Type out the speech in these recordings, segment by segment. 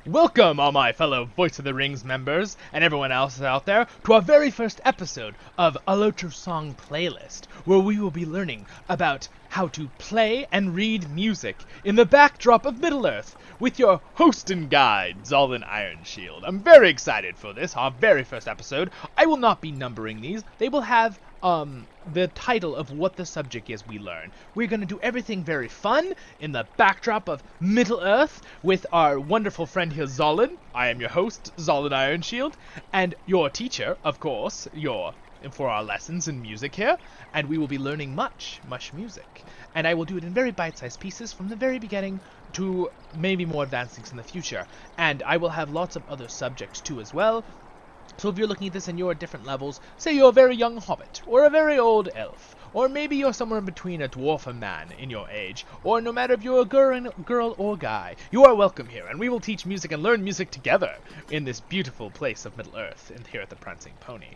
Welcome, all my fellow Voice of the Rings members and everyone else out there, to our very first episode of a LOTR song playlist, where we will be learning about how to play and read music in the backdrop of Middle-earth with your host and guide, Zolin Ironshield. I'm very excited for this, our very first episode. I will not be numbering these. They will have the title of what the subject is we learn. We're going to do everything very fun in the backdrop of Middle-earth with our wonderful friend here, Zolin. I am your host, Zolin Ironshield, and your teacher, of course, for our lessons in music here, and we will be learning much music. And I will do it in very bite-sized pieces from the very beginning to maybe more advanced things in the future. And I will have lots of other subjects too as well. So if you're looking at this and you're at different levels, say you're a very young hobbit, or a very old elf, or maybe you're somewhere in between a dwarf and man in your age, or no matter if you're a girl or guy, you are welcome here, and we will teach music and learn music together in this beautiful place of Middle-earth and here at the Prancing Pony.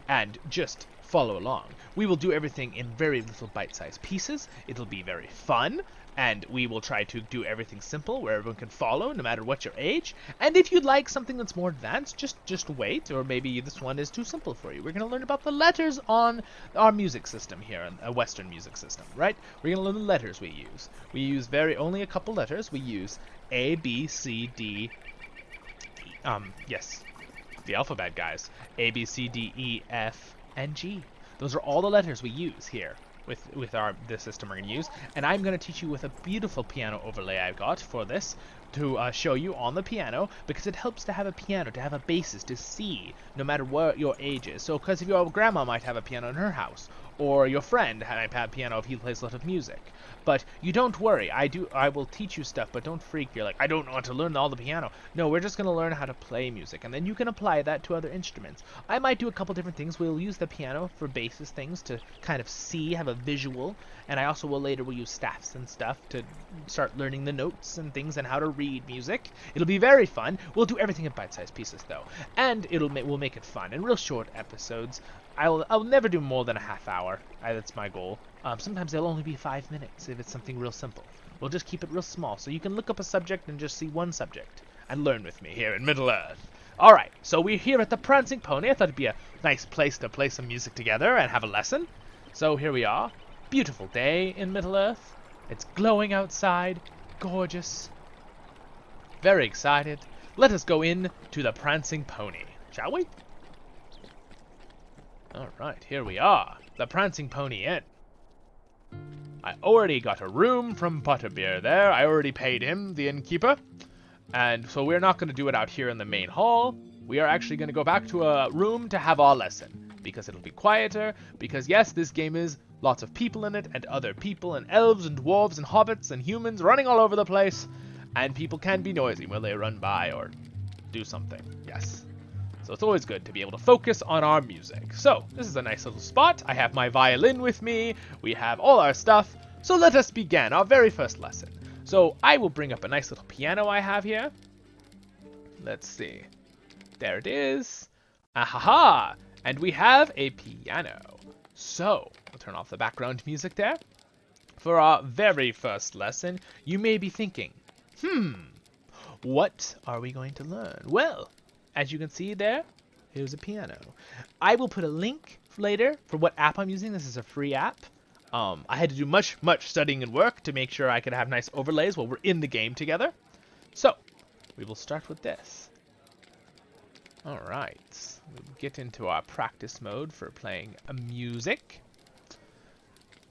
And just follow along. We will do everything in very little bite-sized pieces. It'll be very fun, and we will try to do everything simple where everyone can follow, no matter what your age. And if you'd like something that's more advanced, just wait, or maybe this one is too simple for you. We're going to learn about the letters on our music system here, a Western music system, right? We're going to learn the letters we use. We use only a couple letters. We use A, B, C, D, yes, the alphabet, guys. A, B, C, D, E, F, and G. Those are all the letters we use here with the system we're going to use. And I'm going to teach you with a beautiful piano overlay I've got for this to show you on the piano, because it helps to have a piano, to have a basis to see no matter what your age is. So because if your grandma might have a piano in her house, or your friend might have a piano if he plays a lot of music. But you don't worry, I will teach you stuff, but don't freak. You're like, I don't want to learn all the piano. No, we're just going to learn how to play music, and then you can apply that to other instruments. I might do a couple different things. We'll use the piano for basis things to kind of see, have a visual, and I also will later use staffs and stuff to start learning the notes and things and how to read music. It'll be very fun. We'll do everything in bite-sized pieces though, and we'll make it fun and real short episodes. I'll never do more than a half hour. That's my goal. Sometimes they'll only be 5 minutes if it's something real simple. We'll just keep it real small, so you can look up a subject and just see one subject and learn with me here in Middle-earth. Alright, so we're here at the Prancing Pony. I thought it'd be a nice place to play some music together and have a lesson. So here we are. Beautiful day in Middle-earth. It's glowing outside. Gorgeous. Very excited. Let us go in to the Prancing Pony, shall we? Alright, here we are. The Prancing Pony Inn. I already got a room from Butterbeer there. I already paid him, the innkeeper. And so we're not going to do it out here in the main hall. We are actually going to go back to a room to have our lesson, because it'll be quieter, because yes, this game is lots of people in it, and other people, and elves, and dwarves, and hobbits, and humans running all over the place, and people can be noisy when they run by or do something, yes. So it's always good to be able to focus on our music. So, this is a nice little spot. I have my violin with me. We have all our stuff. So let us begin our very first lesson. So I will bring up a nice little piano I have here. Let's see. There it is. Ahaha! And we have a piano. So, we'll turn off the background music there. For our very first lesson, you may be thinking, what are we going to learn? Well, as you can see there, here's a piano. I will put a link later for what app I'm using. This is a free app. I had to do much studying and work to make sure I could have nice overlays while we're in the game together. So, we will start with this. Alright, we'll get into our practice mode for playing music.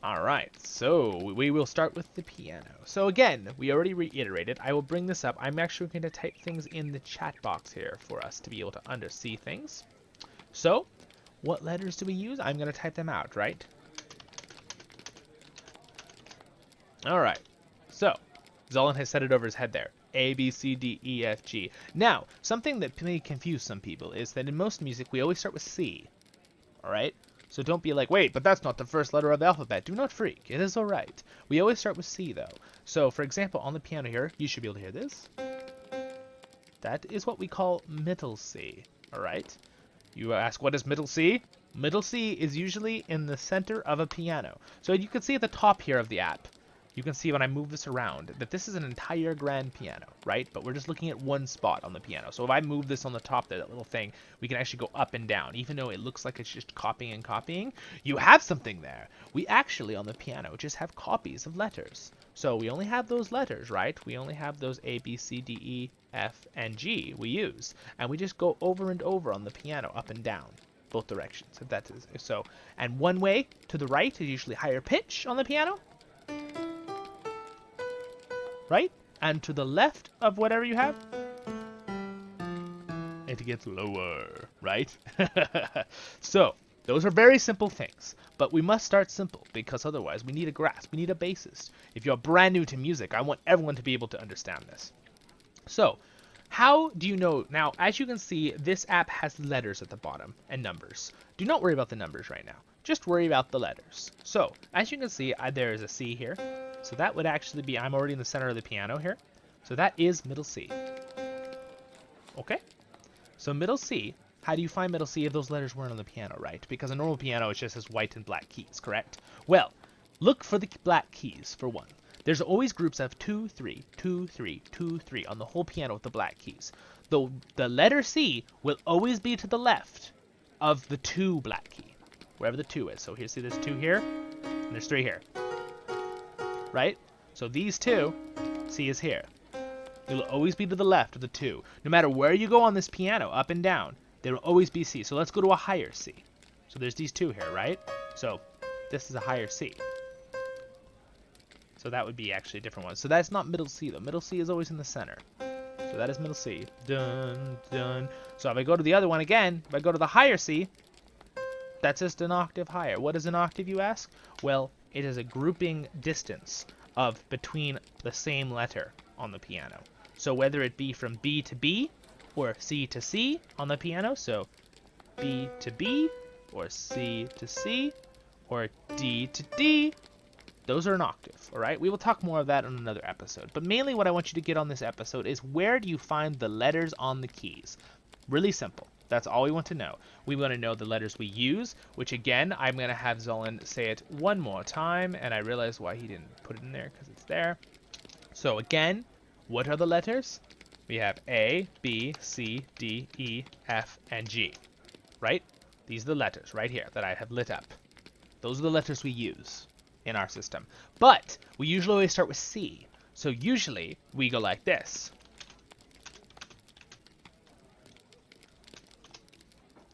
Alright, so we will start with the piano. So again, we already reiterated, I will bring this up. I'm actually going to type things in the chat box here for us to be able to see things. So, what letters do we use? I'm going to type them out, right? Alright, so, Zolin has set it over his head there. A, B, C, D, E, F, G. Now, something that may confuse some people is that in most music, we always start with C. Alright? So don't be like, wait, but that's not the first letter of the alphabet. Do not freak. It is alright. We always start with C, though. So, for example, on the piano here, you should be able to hear this. That is what we call middle C. Alright? You ask, what is middle C? Middle C is usually in the center of a piano. So you can see at the top here of the app, you can see when I move this around that this is an entire grand piano, right? But we're just looking at one spot on the piano. So if I move this on the top there, that little thing, we can actually go up and down. Even though it looks like it's just copying and copying, you have something there. We actually, on the piano, just have copies of letters. So we only have those letters, right? We only have those A, B, C, D, E, F, and G we use. And we just go over and over on the piano, up and down, both directions. If that is so. And one way to the right is usually higher pitch on the piano. Right? And to the left of whatever you have, it gets lower, right? So, those are very simple things, but we must start simple because otherwise we need a grasp, we need a basis. If you're brand new to music, I want everyone to be able to understand this. So, how do you know? Now, as you can see, this app has letters at the bottom and numbers. Do not worry about the numbers right now. Just worry about the letters. So, as you can see, there is a C here. So that would actually be, I'm already in the center of the piano here. So that is middle C. Okay? So middle C, how do you find middle C if those letters weren't on the piano, right? Because a normal piano is just has white and black keys, correct? Well, look for the black keys, for one. There's always groups of 2, 3, 2, 3, 2, 3 on the whole piano with the black keys. Though the letter C will always be to the left of the 2 black key, wherever the 2 is. So here, see there's 2 here, and there's 3 here. Right? So these 2, C is here. It will always be to the left of the 2. No matter where you go on this piano, up and down, there will always be C. So let's go to a higher C. So there's these 2 here, right? So this is a higher C. So that would be actually a different one. So that's not middle C, though. Middle C is always in the center. So that is middle C. Dun, dun. So if I go to the other one again, if I go to the higher C, that's just an octave higher. What is an octave, you ask? Well, it is a grouping distance of between the same letter on the piano. So whether it be from B to B or C to C on the piano, so B to B or C to C or D to D, those are an octave, all right? We will talk more of that in another episode. But mainly what I want you to get on this episode is where do you find the letters on the keys? Really simple. That's all we want to know. We want to know the letters we use, which again, I'm going to have Zolan say it one more time, and I realize why he didn't put it in there, because it's there. So again, what are the letters? We have A, B, C, D, E, F, and G, right? These are the letters right here that I have lit up. Those are the letters we use in our system. But we usually always start with C. So usually we go like this.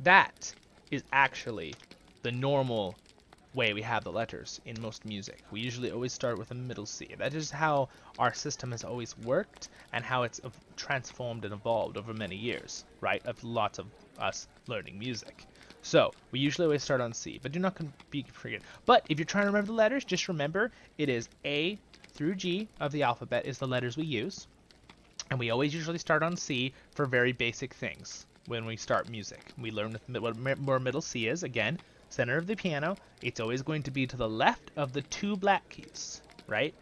That is actually the normal way we have the letters in most music. We usually always start with a middle C. That is how our system has always worked and how it's transformed and evolved over many years, right? Of lots of us learning music. So we usually always start on C, but do not be forget. But if you're trying to remember the letters, just remember it is A through G of the alphabet is the letters we use. And we always usually start on C for very basic things. When we start music, we learn where middle C is. Again, center of the piano. It's always going to be to the left of the 2 black keys, right?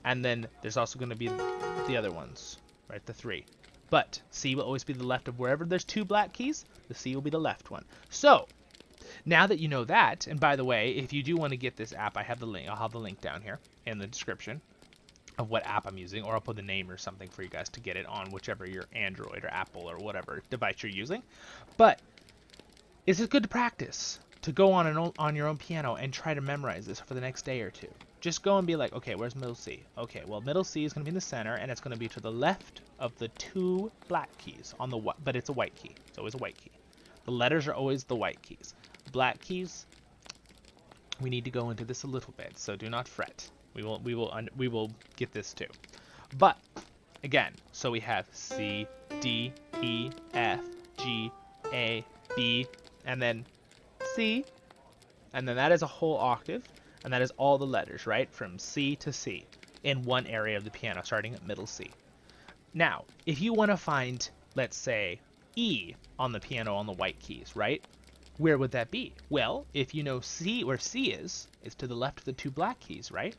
And then there's also going to be the other ones, right? The 3. But C will always be the left of wherever there's 2 black keys. The C will be the left one. So now that you know that, and by the way, if you do want to get this app, I have the link. I'll have the link down here in the description of what app I'm using, or I'll put the name or something for you guys to get it on whichever your Android or Apple or whatever device you're using. But it's good to practice to go on your own piano and try to memorize this for the next day or 2. Just go and be like, okay, where's middle C? Okay, well, middle C is going to be in the center, and it's going to be to the left of the 2 black keys on the but it's a white key. It's always a white key. The letters are always the white keys. Black keys, we need to go into this a little bit, so do not fret. We will get this too. But again, so we have C, D, E, F, G, A, B, and then C, and then that is a whole octave, and that is all the letters, right? From C to C in one area of the piano, starting at middle C. Now, if you want to find, let's say, E on the piano on the white keys, right? Where would that be? Well, if you know C, where C is to the left of the 2 black keys, right?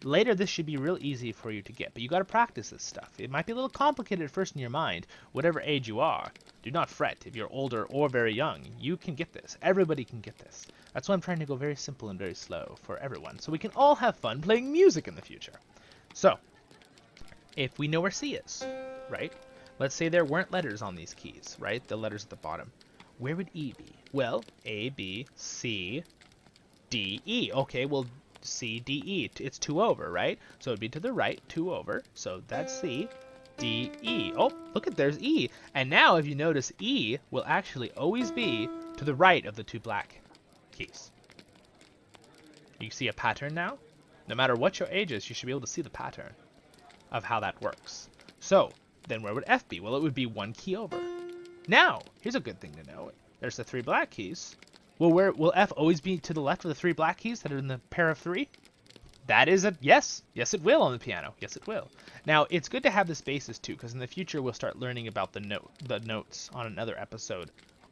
later this should be real easy for you to get, but you got to practice this stuff. It might be a little complicated at first in your mind, whatever age you are. Do not fret if you're older or very young. You can get this. Everybody can get this. That's why I'm trying to go very simple and very slow for everyone, so we can all have fun playing music in the future. So, if we know where C is, right? Let's say there weren't letters on these keys, right? The letters at the bottom. Where would E be? Well, A, B, C, D, E. Okay, well, C, D, E. It's 2 over, right? So it'd be to the right, 2 over. So that's C, D, E. Oh, look at, there's E. And now, if you notice, E will actually always be to the right of the 2 black keys. You see a pattern now? No matter what your age is, you should be able to see the pattern of how that works. So, then where would F be? Well, it would be 1 key over. Now, here's a good thing to know. There's the 3 black keys. Well, where will F always be to the left of the 3 black keys that are in the pair of 3? That is a yes. Yes, it will on the piano. Yes, it will. Now, it's good to have this basis too, because in the future we'll start learning about the notes on another episode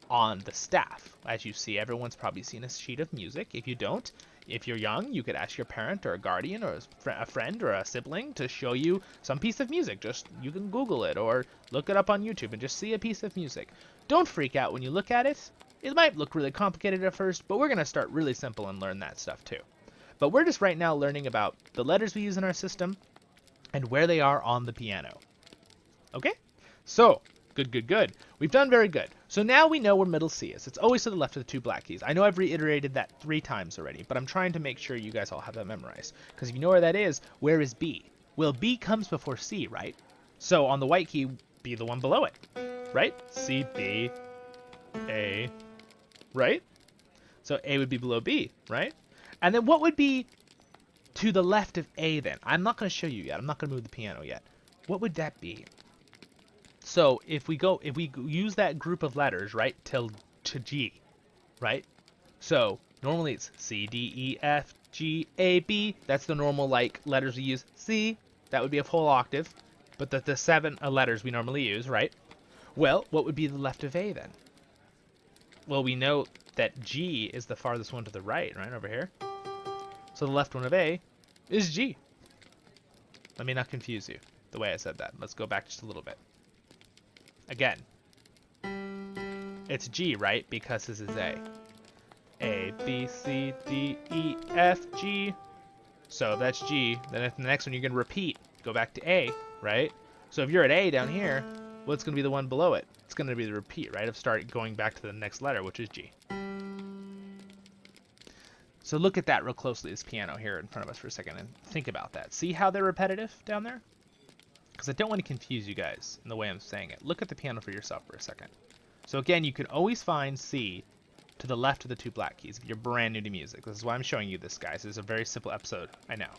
on the staff. As you see, everyone's probably seen a sheet of music. If you don't, if you're young, you could ask your parent or a guardian or a friend or a sibling to show you some piece of music. Just, you can Google it or look it up on YouTube and just see a piece of music. Don't freak out when you look at it. It might look really complicated at first, but we're going to start really simple and learn that stuff too. But we're just right now learning about the letters we use in our system and where they are on the piano. Okay? So, good. We've done very good. So now we know where middle C is. It's always to the left of the 2 black keys. I know I've reiterated that 3 times already, but I'm trying to make sure you guys all have that memorized. Because if you know where that is, where is B? Well, B comes before C, right? So on the white key, be the one below it, right? C, B, A, right? So A would be below B, right? And then what would be to the left of A then? I'm not going to show you yet. I'm not going to move the piano yet. What would that be? So if we use that group of letters, right, to G, right? So normally it's C, D, E, F, G, A, B. That's the normal like letters we use. C, that would be a full octave, but the 7 letters we normally use, right? Well, what would be the left of A then? Well, we know that G is the farthest one to the right over here. So the left one of A is G. Let me not confuse you the way I said that. Let's go back just a little bit. Again, it's G, right? Because this is A. A, B, C, D, E, F, G. So that's G. Then the next one you're going to repeat. Go back to A, right? So if you're at A down here, what's going to be the one below it? It's going to be the repeat, right? Of start going back to the next letter, which is G. So look at that real closely, this piano here in front of us for a second, and think about that. See how they're repetitive down there? Because I don't want to confuse you guys in the way I'm saying it. Look at the piano for yourself for a second. So again, you can always find C to the left of the 2 black keys if you're brand new to music. This is why I'm showing you this, guys. This is a very simple episode, I know.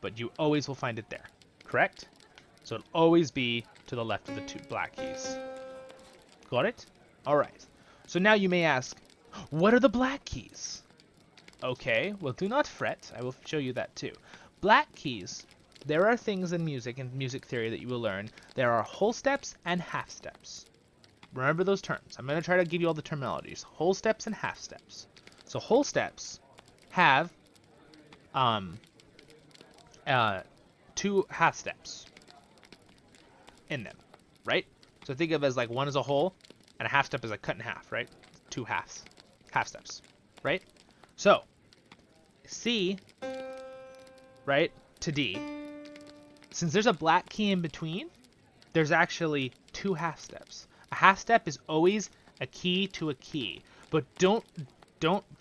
But you always will find it there, correct? So it'll always be to the left of the 2 black keys. Got it? All right. So now you may ask, what are the black keys? Okay, well, do not fret. I will show you that too. Black keys, there are things in music and music theory that you will learn. There are whole steps and half steps. Remember those terms. I'm going to try to give you all the terminologies. Whole steps and half steps. So whole steps have 2 half steps in them, right? So think of it as like one is a whole and a half step is like cut in half, right? 2 halves, half steps, right? So C, right, to D, since there's a black key in between, there's actually 2 half steps. A half step is always a key to a key, but don't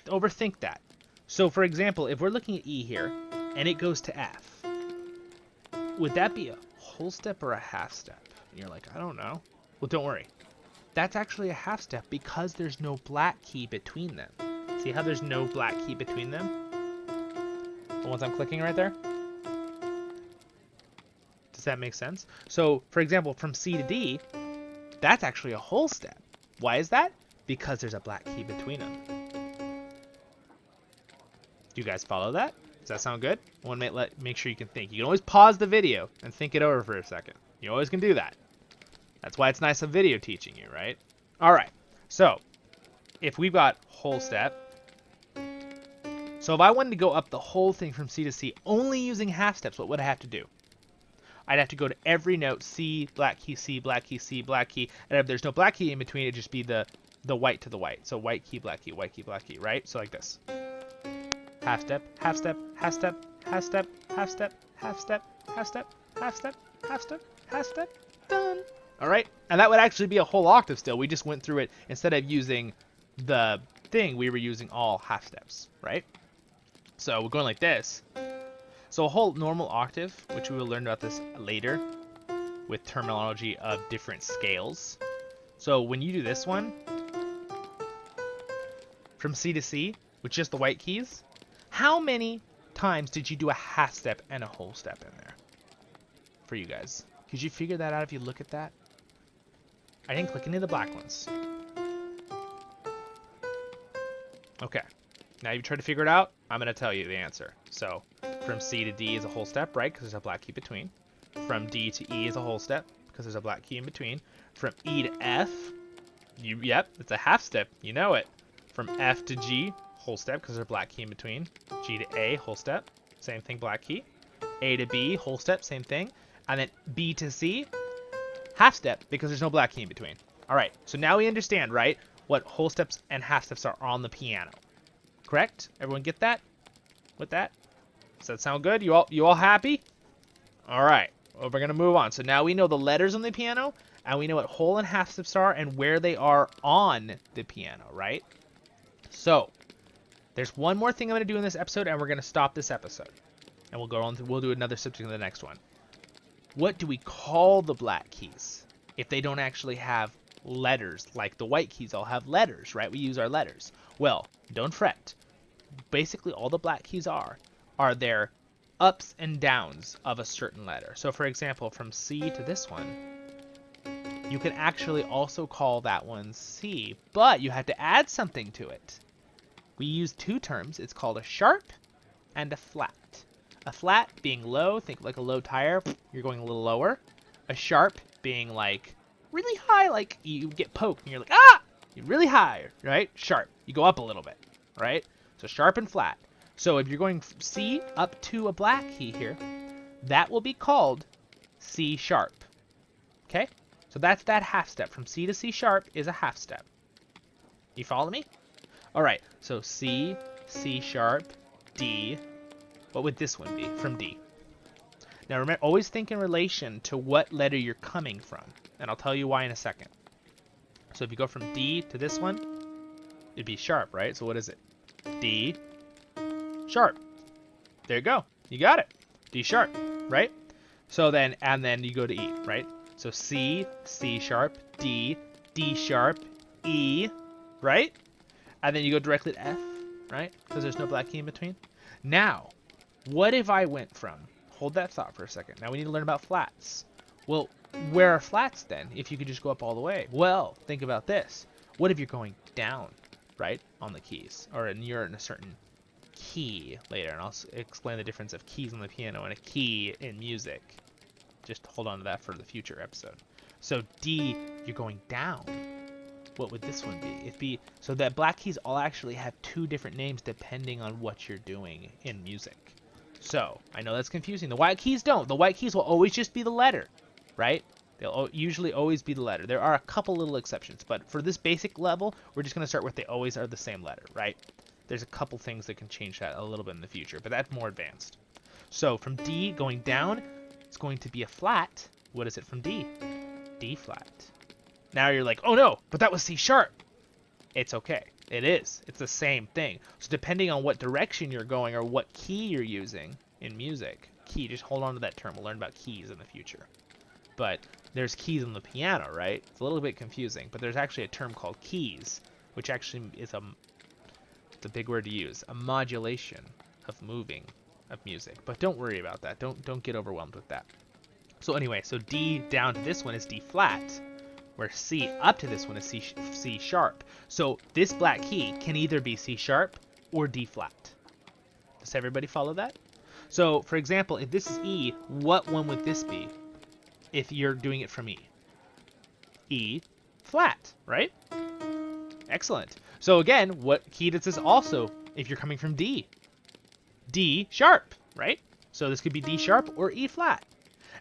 overthink that. So for example, if we're looking at E here and it goes to F, would that be a whole step or a half step? And you're like, I don't know. Well, don't worry. That's actually a half step because there's no black key between them. See how there's no black key between them? The ones I'm clicking right there? Does that make sense? So, for example, from C to D, that's actually a whole step. Why is that? Because there's a black key between them. Do you guys follow that? Does that sound good? I want to make sure you can think. You can always pause the video and think it over for a second. You always can do that. That's why it's nice of video teaching you, right? All right. So, if we've got whole step, So if I wanted to go up the whole thing from C to C only using half steps, what would I have to do? I'd have to go to every note, C, black key, C, black key, C, black key, and if there's no black key in between, it'd just be the white to the white. So white key, black key, white key, black key, right? So like this. Half step, half step, half step, half step, half step, half step, half step, half step, half step, half step, done. All right, and that would actually be a whole octave still. We just went through it. Instead of using the thing, we were using all half steps, right? So we're going like this. So a whole normal octave, which we will learn about this later with terminology of different scales. So when you do this one, from C to C, with just the white keys, how many times did you do a half step and a whole step in there for you guys? Could you figure that out if you look at that? I didn't click any of the black ones. Okay, now you try to figure it out. I'm going to tell you the answer. So from C to D is a whole step, right? Because there's a black key between. From D to E is a whole step because there's a black key in between. From E to F, yep, it's a half step. You know it. From F to G, whole step because there's a black key in between. G to A, whole step, same thing, black key. A to B, whole step, same thing. And then B to C, half step because there's no black key in between. All right, so now we understand, right, what whole steps and half steps are on the piano. Correct? Everyone get that? With that? Does that sound good? You all happy? All right. Well, we're going to move on. So now we know the letters on the piano, and we know what whole and half steps are and where they are on the piano, right? So there's one more thing I'm going to do in this episode, and we're going to stop this episode. And we'll go on. We'll do another subject in the next one. What do we call the black keys if they don't actually have letters? Like the white keys all have letters, right? We use our letters. Well, don't fret. Basically, all the black keys are their ups and downs of a certain letter. So, for example, from C to this one, you can actually also call that one C, but you have to add something to it. We use two terms. It's called a sharp and a flat. A flat being low, think like a low tire, you're going a little lower. A sharp being like really high, like you get poked and you're like, ah! You're really high, right? Sharp. You go up a little bit, right? So sharp and flat. So if you're going from C up to a black key here, that will be called C sharp. Okay? So that's that half step. From C to C sharp is a half step. You follow me? All right. So C, C sharp, D. What would this one be from D? Now remember, always think in relation to what letter you're coming from. And I'll tell you why in a second. So if you go from D to this one, it'd be sharp, right? So what is it? D sharp. There you go. You got it. D sharp, right? So then, and then you go to E, right? So C, C sharp, D, D sharp, E, right? And then you go directly to F, right? Because there's no black key in between. Now, what if I went from, hold that thought for a second. Now we need to learn about flats. Well, where are flats then, if you could just go up all the way? Well, think about this. What if you're going down, right, on the keys? Or you're in a certain key later, and I'll explain the difference of keys on the piano and a key in music. Just hold on to that for the future episode. So D, you're going down. What would this one be? It'd be, so that black keys all actually have two different names depending on what you're doing in music. So, I know that's confusing. The white keys don't. The white keys will always just be the letter, right? They'll usually always be the letter. There are a couple little exceptions, but for this basic level, we're just going to start with they always are the same letter, right? There's a couple things that can change that a little bit in the future, but that's more advanced. So, from D going down, it's going to be a flat. What is it from D? D flat. Now you're like, oh no, but that was C sharp. It's okay. It is. It's the same thing. So depending on what direction you're going or what key you're using in music, key, just hold on to that term. We'll learn about keys in the future. But there's keys on the piano, right? It's a little bit confusing, but there's actually a term called keys, which actually is it's a big word to use, a modulation of moving of music. But don't worry about that. Don't get overwhelmed with that. So anyway, so D down to this one is D flat, where C up to this one is C sharp. So this black key can either be C sharp or D flat. Does everybody follow that? So for example, if this is E, what one would this be if you're doing it from E? E flat, right? Excellent. So again, what key does this also if you're coming from D? D sharp, right? So this could be D sharp or E flat.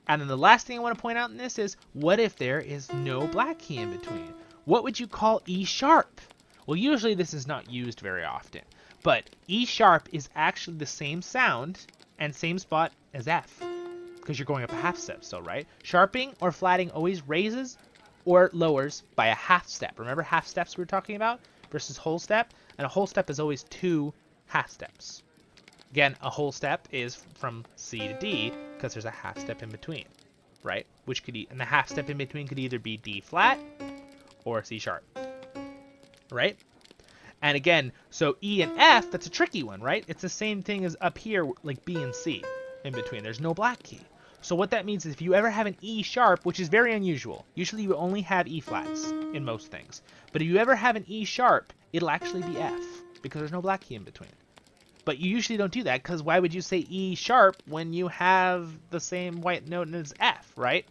And then the last thing I want to point out in this is, what if there is no black key in between? What would you call E sharp? Well, usually this is not used very often, but E sharp is actually the same sound and same spot as F, because you're going up a half step still, right? Sharping or flatting always raises or lowers by a half step. Remember half steps we were talking about versus whole step? And a whole step is always 2 half steps. Again, a whole step is from C to D because there's a half step in between, right? Which could and the half step in between could either be D flat or C sharp, right? And again, so E and F, that's a tricky one, right? It's the same thing as up here, like B and C in between. There's no black key. So what that means is if you ever have an E sharp, which is very unusual, usually you only have E flats in most things. But if you ever have an E sharp, it'll actually be F because there's no black key in between. But you usually don't do that because why would you say E sharp when you have the same white note as F, right?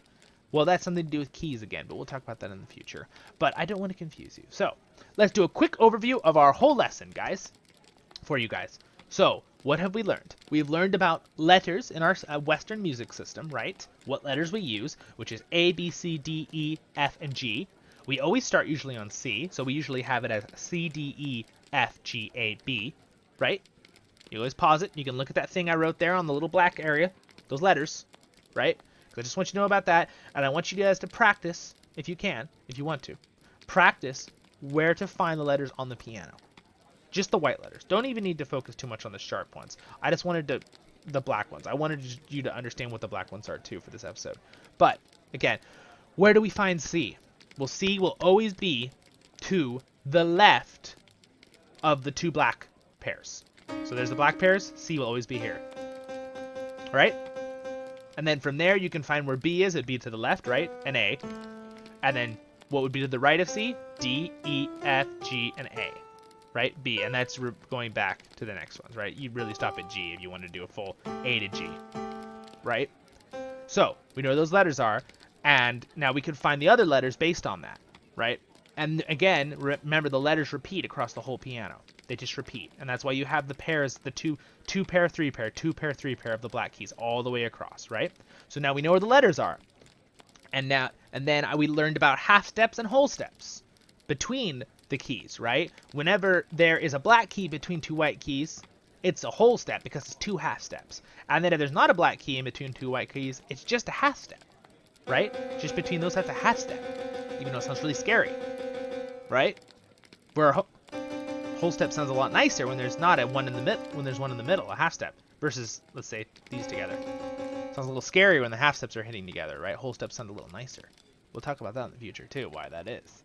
Well, that's something to do with keys again, but we'll talk about that in the future. But I don't want to confuse you. So let's do a quick overview of our whole lesson, guys, for you guys. So what have we learned? We've learned about letters in our Western music system, right? What letters we use, which is A, B, C, D, E, F, and G. We always start usually on C, so we usually have it as C, D, E, F, G, A, B, right? You always pause it. You can look at that thing I wrote there on the little black area, those letters, right? Because I just want you to know about that, and I want you guys to practice, if you can, if you want to, practice where to find the letters on the piano. Just the white letters. Don't even need to focus too much on the sharp ones. I just wanted the black ones. I wanted you to understand what the black ones are too for this episode. But again, where do we find C? Well, C will always be to the left of the 2 black pairs. So there's the black pairs. C will always be here. All right? And then from there, you can find where B is. It'd be to the left, right? And A. And then what would be to the right of C? D, E, F, G, and A. Right? B. And that's going back to the next ones, right? You really stop at G if you want to do a full A to G. Right? So we know where those letters are. And now we can find the other letters based on that. Right? And again, remember the letters repeat across the whole piano. They just repeat. And that's why you have the pairs, the two pair, 3 pair, 2 pair, 3 pair of the black keys all the way across, right? So now we know where the letters are. And then we learned about half steps and whole steps between the keys, right? Whenever there is a black key between 2 white keys, it's a whole step because it's 2 half steps. And then if there's not a black key in between 2 white keys, it's just a half step, right? Just between those, that's a half step, even though it sounds really scary, right? Where a whole step sounds a lot nicer when there's not one in the middle, a half step, versus, let's say, these together. Sounds a little scary when the half steps are hitting together, right? Whole steps sound a little nicer. We'll talk about that in the future too, why that is.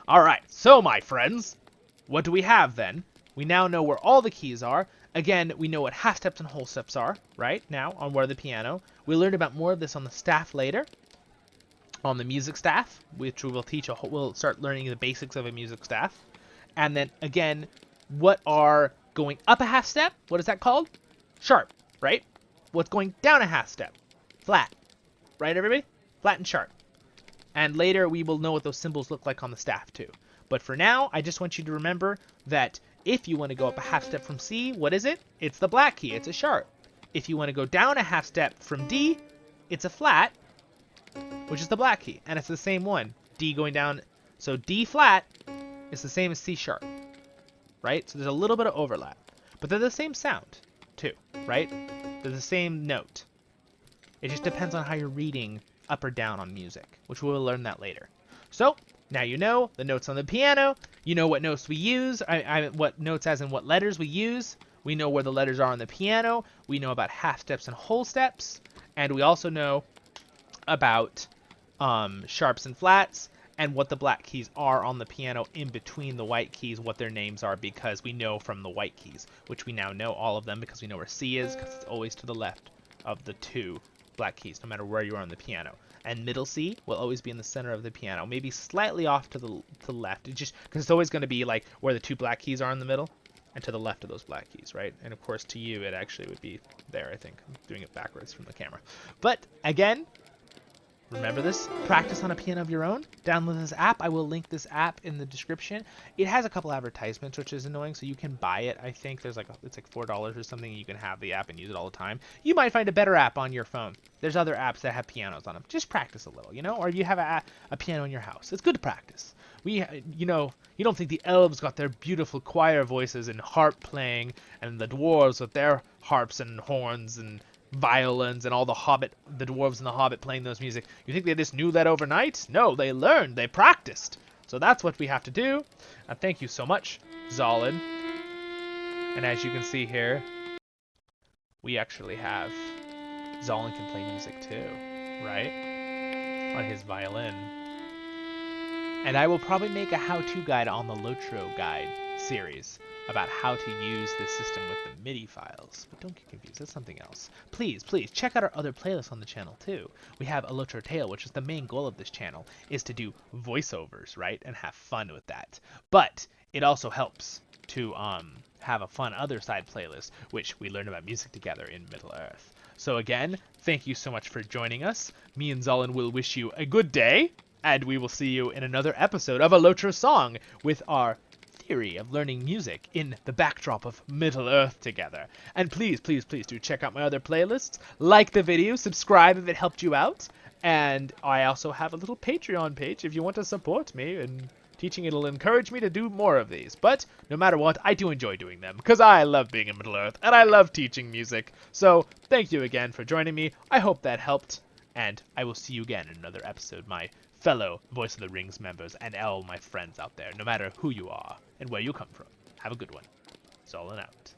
All right, so my friends, what do we have then? We now know where all the keys are. Again, we know what half steps and whole steps are, right? Now, on where the piano. We learned about more of this on the staff later, on the music staff, which we will teach. We'll start learning the basics of a music staff. And then, again, what are going up a half step? What is that called? Sharp, right? What's going down a half step? Flat, right, everybody? Flat and sharp. And later, we will know what those symbols look like on the staff, too. But for now, I just want you to remember that if you want to go up a half step from C, what is it? It's the black key. It's a sharp. If you want to go down a half step from D, it's a flat, which is the black key. And it's the same one. D going down. So D flat is the same as C sharp, right? So there's a little bit of overlap. But they're the same sound, too, right? They're the same note. It just depends on how you're reading up or down on music, which we'll learn that later. So now you know the notes on the piano. You know what notes we use. What notes as in what letters we use. We know where the letters are on the piano. We know about half steps and whole steps. And we also know about sharps and flats and what the black keys are on the piano in between the white keys, what their names are, because we know from the white keys, which we now know all of them because we know where C is, because it's always to the left of the 2 black keys, no matter where you are on the piano. And middle C will always be in the center of the piano, maybe slightly off to the left. It just because it's always going to be like where the 2 black keys are in the middle, and to the left of those black keys, right? And of course, to you, it actually would be there. I think I'm doing it backwards from the camera. But again, remember this, practice on a piano of your own. Download this app. I will link this app in the description. It has a couple advertisements, which is annoying, so you can buy it. I think there's it's like $4 or something. You can have the app and use it all the time. You might find a better app on your phone. There's other apps that have pianos on them. Just practice a little, you know, or you have a piano in your house. It's good to practice. You don't think the elves got their beautiful choir voices and harp playing, and the dwarves with their harps and horns and violins and all the dwarves and the hobbit playing those music. You think they just knew that overnight? No, they learned, they practiced. So that's what we have to do. Thank you so much, Zolin. And as you can see here, we actually have Zolin can play music too, right? On his violin. And I will probably make a how-to guide on the LOTR guide series about how to use this system with the MIDI files. But don't get confused, that's something else. Please check out our other playlists on the channel too. We have a LOTR Tale, which is the main goal of this channel, is to do voiceovers, right? And have fun with that. But it also helps to have a fun other side playlist, which we learn about music together in Middle-earth. So again, thank you so much for joining us. Me and Zolin will wish you a good day, and we will see you in another episode of A LOTR Song with our theory of learning music in the backdrop of Middle-earth together. And please do check out my other playlists. Like the video, subscribe if it helped you out. And I also have a little Patreon page if you want to support me, and teaching it'll encourage me to do more of these. But no matter what, I do enjoy doing them because I love being in Middle-earth and I love teaching music. So thank you again for joining me. I hope that helped, and I will see you again in another episode, my fellow Voice of the Rings members and all my friends out there, no matter who you are and where you come from. Have a good one. Zolin out.